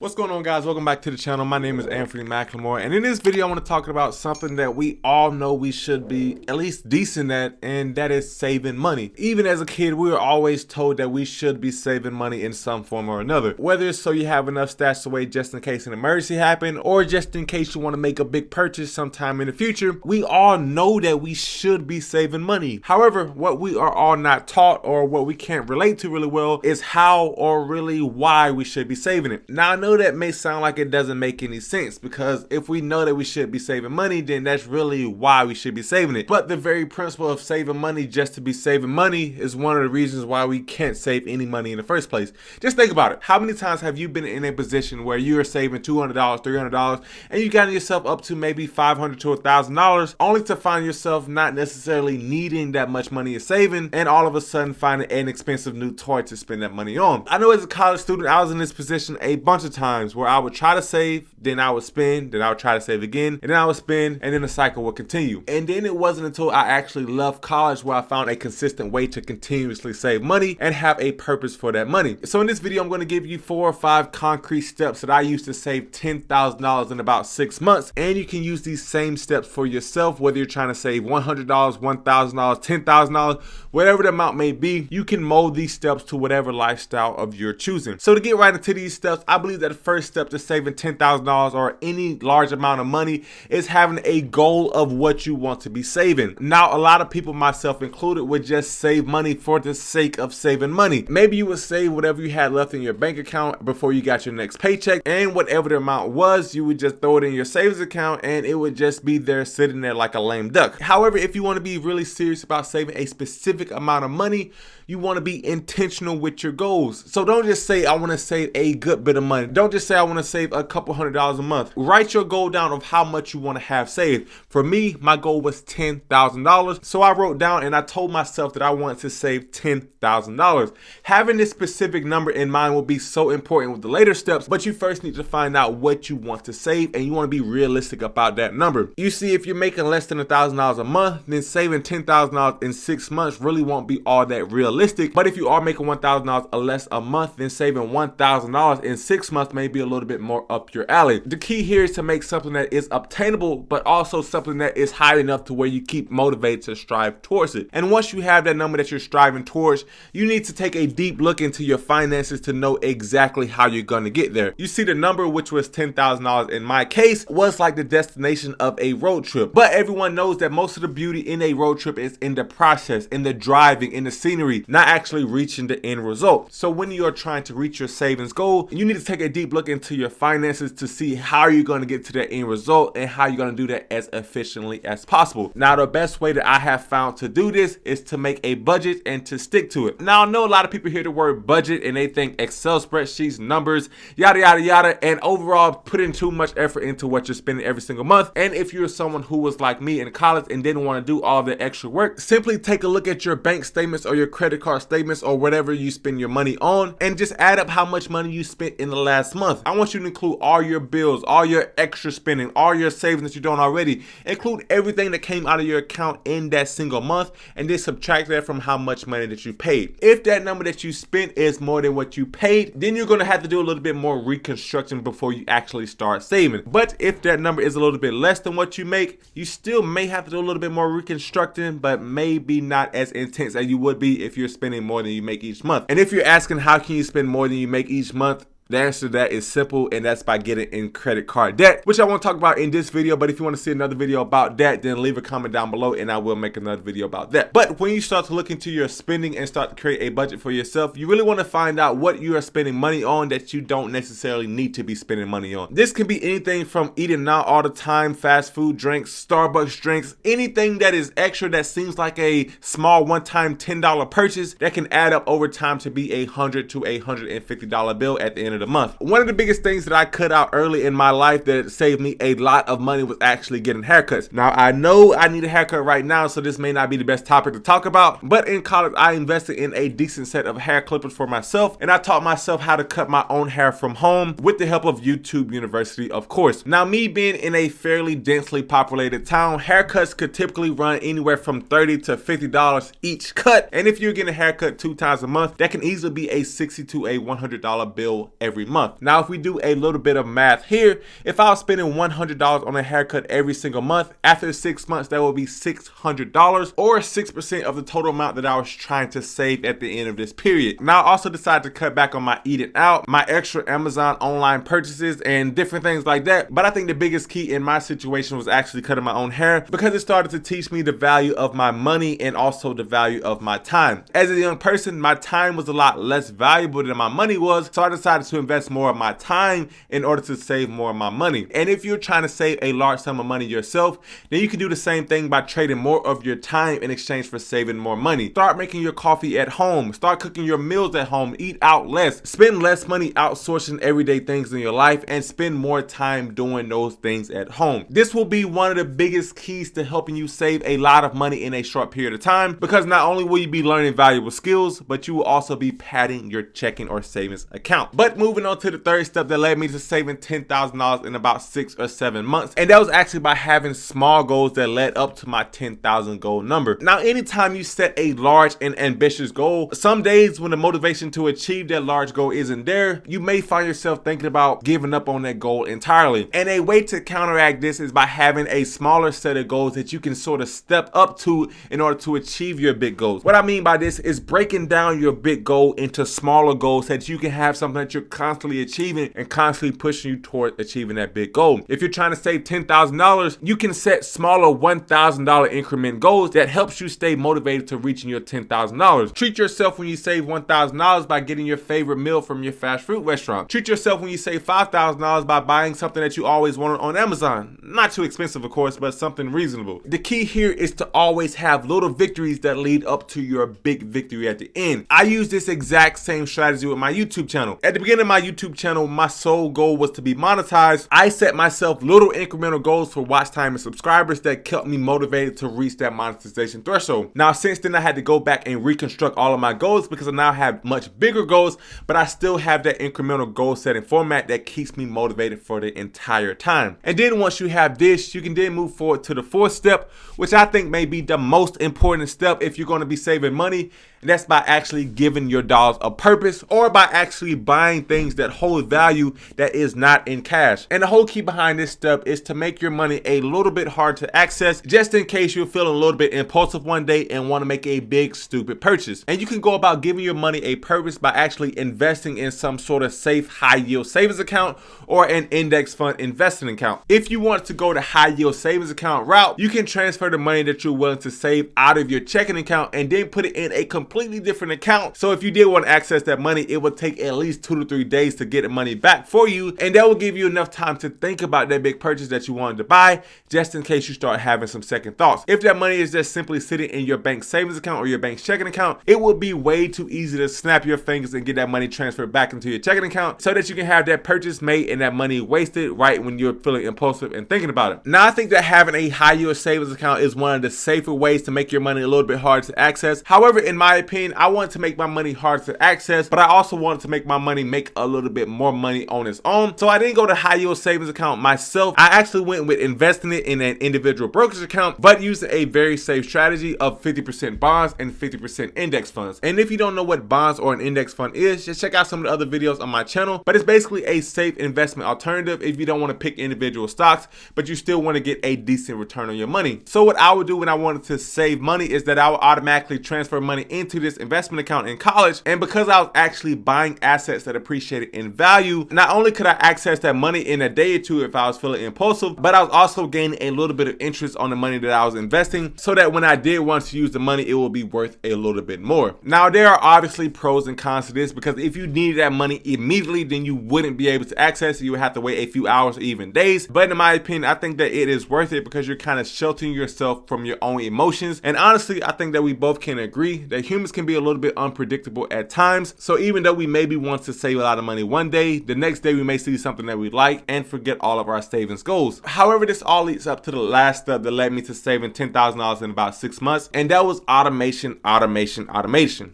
What's going on, guys? Welcome back to the channel. My name is Anfernee McLemore, and in this video I want to talk about something that we all know we should be at least decent at, and that is saving money. Even as a kid, we were always told that we should be saving money in some form or another, whether it's so you have enough stashed away just in case an emergency happens, or just in case you want to make a big purchase sometime in the future. We all know that we should be saving money. However, what we are all not taught, or what we can't relate to really well, is how or really why we should be saving it. Now, I know that may sound like it doesn't make any sense, because if we know that we should be saving money, then that's really why we should be saving it. But the very principle of saving money just to be saving money is one of the reasons why we can't save any money in the first place. Just think about it. How many times have you been in a position where you are saving $200, $300, and you got yourself up to maybe $500 to $1,000, only to find yourself not necessarily needing that much money you're saving, and all of a sudden finding an expensive new toy to spend that money on? I know as a college student, I was in this position a bunch of times where I would try to save, then I would spend, then I would try to save again, and then I would spend, and then the cycle would continue. And then it wasn't until I actually left college where I found a consistent way to continuously save money and have a purpose for that money. So in this video, I'm going to give you 4 or 5 concrete steps that I used to save $10,000 in about 6 months, and you can use these same steps for yourself, whether you're trying to save $100, $1,000, $10,000, whatever the amount may be. You can mold these steps to whatever lifestyle of your choosing. So to get right into these steps, I believe that the first step to saving $10,000 or any large amount of money is having a goal of what you want to be saving. Now, a lot of people, myself included, would just save money for the sake of saving money. Maybe you would save whatever you had left in your bank account before you got your next paycheck, and whatever the amount was, you would just throw it in your savings account and it would just be there sitting there like a lame duck. However, if you want to be really serious about saving a specific amount of money, you want to be intentional with your goals. So don't just say, I want to save a good bit of money. Don't just say, I want to save a couple $100s a month. Write your goal down of how much you want to have saved. For me, my goal was $10,000. So I wrote down and I told myself that I wanted to save $10,000. Having this specific number in mind will be so important with the later steps, but you first need to find out what you want to save, and you want to be realistic about that number. You see, if you're making less than $1,000 a month, then saving $10,000 in 6 months really won't be all that realistic. But if you are making $1,000 or less a month, then saving $1,000 in 6 months may be a little bit more up your alley. The key here is to make something that is obtainable, but also something that is high enough to where you keep motivated to strive towards it. And once you have that number that you're striving towards, you need to take a deep look into your finances to know exactly how you're going to get there. You see, the number, which was $10,000 in my case, was like the destination of a road trip. But everyone knows that most of the beauty in a road trip is in the process, in the driving, in the scenery, not actually reaching the end result. So when you are trying to reach your savings goal, you need to take a deep look into your finances to see how you're going to get to that end result and how you're going to do that as efficiently as possible. Now, the best way that I have found to do this is to make a budget and to stick to it. Now, I know a lot of people hear the word budget and they think Excel spreadsheets, numbers, yada, yada, yada, and overall putting too much effort into what you're spending every single month. And if you're someone who was like me in college and didn't want to do all the extra work, simply take a look at your bank statements or your credit card statements or whatever you spend your money on, and just add up how much money you spent in the last month. I want you to include all your bills, all your extra spending, all your savings that you're doing already. Include everything that came out of your account in that single month, and then subtract that from how much money that you paid. If that number that you spent is more than what you paid, then you're going to have to do a little bit more reconstruction before you actually start saving. But if that number is a little bit less than what you make, you still may have to do a little bit more reconstructing, but maybe not as intense as you would be if you're spending more than you make each month. And if you're asking how can you spend more than you make each month, the answer to that is simple, and that's by getting in credit card debt, which I won't talk about in this video. But if you want to see another video about that, then leave a comment down below and I will make another video about that. But when you start to look into your spending and start to create a budget for yourself, you really want to find out what you are spending money on that you don't necessarily need to be spending money on. This can be anything from eating out all the time, fast food drinks, Starbucks drinks, anything that is extra that seems like a small one-time $10 purchase that can add up over time to be $100 to $150 bill at the end of the month. One of the biggest things that I cut out early in my life that saved me a lot of money was actually getting haircuts. Now, I know I need a haircut right now, so this may not be the best topic to talk about, but in college, I invested in a decent set of hair clippers for myself, and I taught myself how to cut my own hair from home with the help of YouTube University, of course. Now, me being in a fairly densely populated town, haircuts could typically run anywhere from $30 to $50 each cut, and if you're getting a haircut 2 times a month, that can easily be a $60 to $100 bill every every month. Now, if we do a little bit of math here, if I was spending $100 on a haircut every single month, after 6 months, that will be $600, or 6% of the total amount that I was trying to save at the end of this period. Now, I also decided to cut back on my eating out, my extra Amazon online purchases, and different things like that. But I think the biggest key in my situation was actually cutting my own hair, because it started to teach me the value of my money and also the value of my time. As a young person, my time was a lot less valuable than my money was, so I decided to invest more of my time in order to save more of my money. And if you're trying to save a large sum of money yourself, then you can do the same thing by trading more of your time in exchange for saving more money. Start making your coffee at home, start cooking your meals at home, eat out less, spend less money outsourcing everyday things in your life, and spend more time doing those things at home. This will be one of the biggest keys to helping you save a lot of money in a short period of time, because not only will you be learning valuable skills, but you will also be padding your checking or savings account. But moving on to the third step that led me to saving $10,000 in about 6 or 7 months, and that was actually by having small goals that led up to my 10,000 goal number. Now, anytime you set a large and ambitious goal, some days when the motivation to achieve that large goal isn't there, you may find yourself thinking about giving up on that goal entirely. And a way to counteract this is by having a smaller set of goals that you can sort of step up to in order to achieve your big goals. What I mean by this is breaking down your big goal into smaller goals so that you can have something that you're constantly achieving and constantly pushing you toward achieving that big goal. If you're trying to save $10,000, you can set smaller $1,000 increment goals that helps you stay motivated to reaching your $10,000. Treat yourself when you save $1,000 by getting your favorite meal from your fast food restaurant. Treat yourself when you save $5,000 by buying something that you always wanted on Amazon. Not too expensive, of course, but something reasonable. The key here is to always have little victories that lead up to your big victory at the end. I use this exact same strategy with my YouTube channel. At the beginning of my YouTube channel, my sole goal was to be monetized. I set myself little incremental goals for watch time and subscribers that kept me motivated to reach that monetization threshold. Now, since then, I had to go back and reconstruct all of my goals because I now have much bigger goals, but I still have that incremental goal setting format that keeps me motivated for the entire time. And then once you have this, you can then move forward to the fourth step, which I think may be the most important step if you're going to be saving money. And that's by actually giving your dollars a purpose, or by actually buying things that hold value that is not in cash. And the whole key behind this step is to make your money a little bit hard to access, just in case you're feeling a little bit impulsive one day and want to make a big stupid purchase. And you can go about giving your money a purpose by actually investing in some sort of safe high yield savings account or an index fund investing account. If you want to go the high yield savings account route, you can transfer the money that you're willing to save out of your checking account and then put it in a completely different account. So if you did want to access that money, it would take at least 2 to 3 days to get the money back for you, and that will give you enough time to think about that big purchase that you wanted to buy, just in case you start having some second thoughts. If that money is just simply sitting in your bank savings account or your bank's checking account, it will be way too easy to snap your fingers and get that money transferred back into your checking account so that you can have that purchase made and that money wasted right when you're feeling impulsive and thinking about it. Now, I think that having a high yield savings account is one of the safer ways to make your money a little bit hard to access. However, in my opinion, I wanted to make my money hard to access, but I also wanted to make my money make a little bit more money on its own. So I didn't go to high yield savings account myself. I actually went with investing it in an individual brokerage account, but using a very safe strategy of 50% bonds and 50% index funds. And if you don't know what bonds or an index fund is, just check out some of the other videos on my channel. But it's basically a safe investment alternative if you don't want to pick individual stocks, but you still want to get a decent return on your money. So what I would do when I wanted to save money is that I would automatically transfer money into this investment account in college. And because I was actually buying assets that appreciated in value, not only could I access that money in a day or two if I was feeling impulsive, but I was also gaining a little bit of interest on the money that I was investing, so that when I did want to use the money, it will be worth a little bit more. Now, there are obviously pros and cons to this, because if you needed that money immediately, then you wouldn't be able to access it. You would have to wait a few hours or even days. But in my opinion, I think that it is worth it because you're kind of sheltering yourself from your own emotions. And honestly, I think that we both can agree that humans can be a little bit unpredictable at times. So even though we maybe want to save a lot of money one day, the next day we may see something that we like and forget all of our savings goals. However, this all leads up to the last step that led me to saving $10,000 in about 6 months, and that was automation.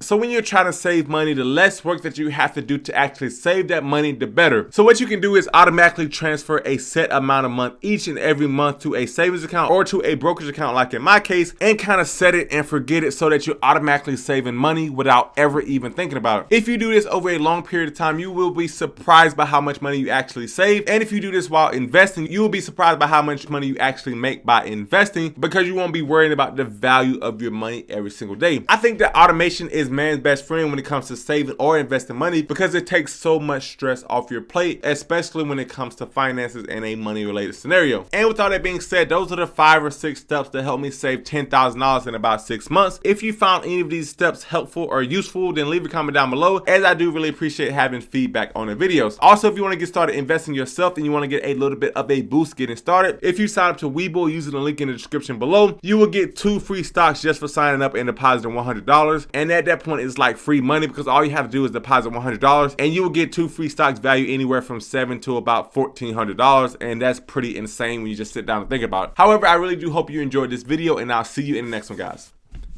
So when you're trying to save money, the less work that you have to do to actually save that money, the better. So what you can do is automatically transfer a set amount of money each and every month to a savings account or to a brokerage account, like in my case, and kind of set it and forget it so that you're automatically saving saving money without ever even thinking about it. If you do this over a long period of time, you will be surprised by how much money you actually save. And if you do this while investing, you will be surprised by how much money you actually make by investing, because you won't be worrying about the value of your money every single day. I think that automation is man's best friend when it comes to saving or investing money, because it takes so much stress off your plate, especially when it comes to finances in a money related scenario. And with all that being said, those are the 5 or 6 steps that helped me save $10,000 in about 6 months. If you found any of these steps helpful or useful, then leave a comment down below, as I do really appreciate having feedback on the videos. Also, if you want to get started investing yourself and you want to get a little bit of a boost getting started, if you sign up to WeBull using the link in the description below, you will get 2 free stocks just for signing up and depositing $100. And at that point, it's like free money, because all you have to do is deposit $100 and you will get 2 free stocks value anywhere from $700 to about $1,400. And that's pretty insane when you just sit down and think about it. However, I really do hope you enjoyed this video, and I'll see you in the next one, guys.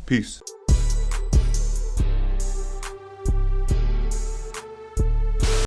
Peace.